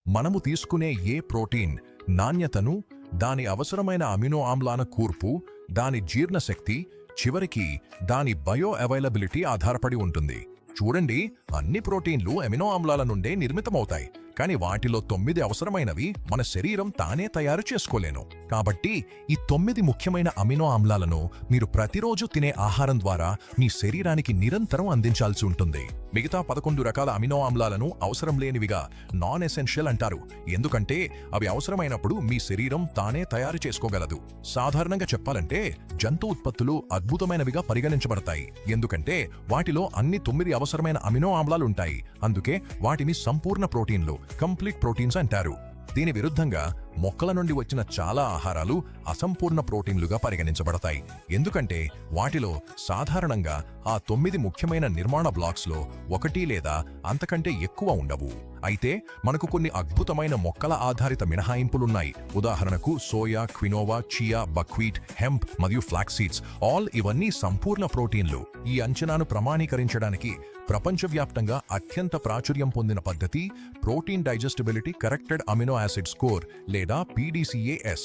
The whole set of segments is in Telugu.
మనము తీసుకునే ఏ ప్రోటీన్ నాణ్యతను, దాని అవసరమైన అమినో ఆమ్లాల కూర్పు, దాని జీర్ణశక్తి, చివరికి దాని బయో అవైలబిలిటీ ఆధారపడి ఉంటుంది. చూడండి, అన్ని ప్రోటీన్లు అమినో ఆమ్లాల నుండే నిర్మితమవుతాయి, కానీ వాటిలో 9 అవసరమైనవి మన శరీరం తానే తయారు చేసుకోలేను. కాబట్టి ఈ 9 ముఖ్యమైన అమినో ఆమ్లాలను మీరు ప్రతిరోజు తినే ఆహారం ద్వారా మీ శరీరానికి నిరంతరం అందించాల్సి ఉంటుంది. మిగతా 11 రకాల అమినో ఆమ్లాలను అవసరం లేనివిగా నాన్ ఎసెన్షియల్ అంటారు, ఎందుకంటే అవి అవసరమైనప్పుడు మీ శరీరం తానే తయారు చేసుకోగలదు. సాధారణంగా చెప్పాలంటే జంతు ఉత్పత్తులు అద్భుతమైనవిగా పరిగణించబడతాయి, ఎందుకంటే వాటిలో అన్ని 9 అవసరమైన అమినో ఆమ్లాలు ఉంటాయి. అందుకే వాటిని సంపూర్ణ ప్రోటీన్లు, కంప్లీట్ ప్రోటీన్స్ అంటారు. దీని విరుద్ధంగా మొక్కల నుండి వచ్చిన చాలా ఆహారాలు అసంపూర్ణ ప్రోటీన్లుగా పరిగణించబడతాయి, ఎందుకంటే వాటిలో సాధారణంగా ఆ 9 ముఖ్యమైన నిర్మాణ బ్లాక్స్లో 1 లేదా అంతకంటే ఎక్కువ ఉండవు. అయితే మనకు కొన్ని అద్భుతమైన మొక్కల ఆధారిత మినహాయింపులున్నాయి. ఉదాహరణకు soya, quinoa, chia, buckwheat, hemp మరియు ఫ్లాక్స్ సీడ్స్. ఇవన్నీ సంపూర్ణ ప్రోటీన్లు. ఈ అంచనాను ప్రమాణీకరించడానికి ప్రపంచవ్యాప్తంగా అత్యంత ప్రాచుర్యం పొందిన పద్ధతి protein digestibility corrected amino acid score లేదా PDCAS.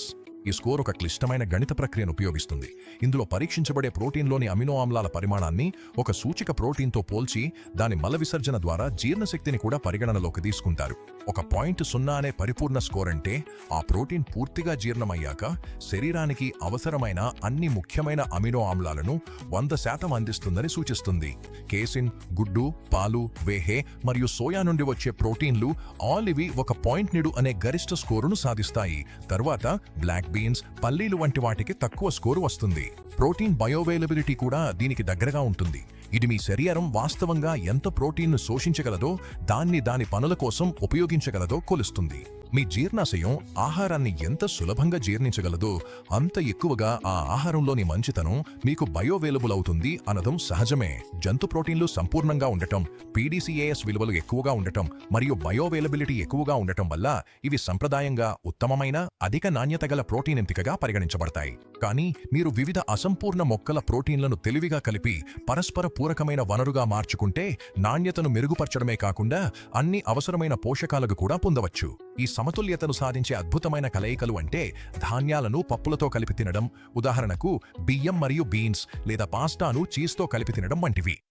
ఈ స్కోర్ ఒక క్లిష్టమైన గణిత ప్రక్రియను ఉపయోగిస్తుంది. ఇందులో పరీక్షించబడే ప్రోటీన్లోని అమినో ఆమ్లాల పరిమాణాన్ని ఒక సూచిక ప్రోటీన్తో పోల్చి దాని మల విసర్జన ద్వారా జీర్ణశక్తిని కూడా పరిగణనలోకి తీసుకుంటారు. 1.0 అనే పరిపూర్ణ స్కోర్ అంటే ఆ ప్రోటీన్ పూర్తిగా జీర్ణమయ్యాక శరీరానికి అవసరమైన అన్ని ముఖ్యమైన అమినో ఆమ్లాలను 100% అందిస్తుందని సూచిస్తుంది. కేసిన్, గుడ్డు, పాలు, వేహే మరియు సోయా నుండి వచ్చే ప్రోటీన్లు ఇవి 1.7 అనే గరిష్ట స్కోరును సాధిస్తాయి. తర్వాత బ్లాక్ బీన్స్, పల్లీలు వంటి వాటికి తక్కువ స్కోరు వస్తుంది. ప్రోటీన్ బయోవైలబిలిటీ కూడా దీనికి దగ్గరగా ఉంటుంది. ఇది మీ శరీరం వాస్తవంగా ఎంత ప్రోటీన్ను శోషించగలదో, దాని పనుల కోసం ఉపయోగించగలదో కొలుస్తుంది. మీ జీర్ణాశయం ఆహారాన్ని ఎంత సులభంగా జీర్ణించగలదో అంత ఎక్కువగా ఆ ఆహారంలోని మంచితనం మీకు బయోవైలబుల్ అవుతుంది అనడం సహజమే. జంతు ప్రోటీన్లు సంపూర్ణంగా ఉండటం, PDCAS విలువలు ఎక్కువగా ఉండటం మరియు బయోవైలబిలిటీ ఎక్కువగా ఉండటం వల్ల ఇవి సంప్రదాయంగా ఉత్తమమైన, అధిక నాణ్యత గల ప్రోటీన్ ఎంపికగా పరిగణించబడతాయి. కానీ మీరు వివిధ అసంపూర్ణ మొక్కల ప్రోటీన్లను తెలివిగా కలిపి పరస్పర పూరకమైన వనరుగా మార్చుకుంటే నాణ్యతను మెరుగుపరచడమే కాకుండా అన్ని అవసరమైన పోషకాలకు కూడా పొందవచ్చు. ఈ సమతుల్యతను సాధించే అద్భుతమైన కలయికలు అంటే ధాన్యాలను పప్పులతో కలిపి తినడం, ఉదాహరణకు బియ్యం మరియు బీన్స్, లేదా పాస్తాను చీజ్తో కలిపి తినడం వంటివి.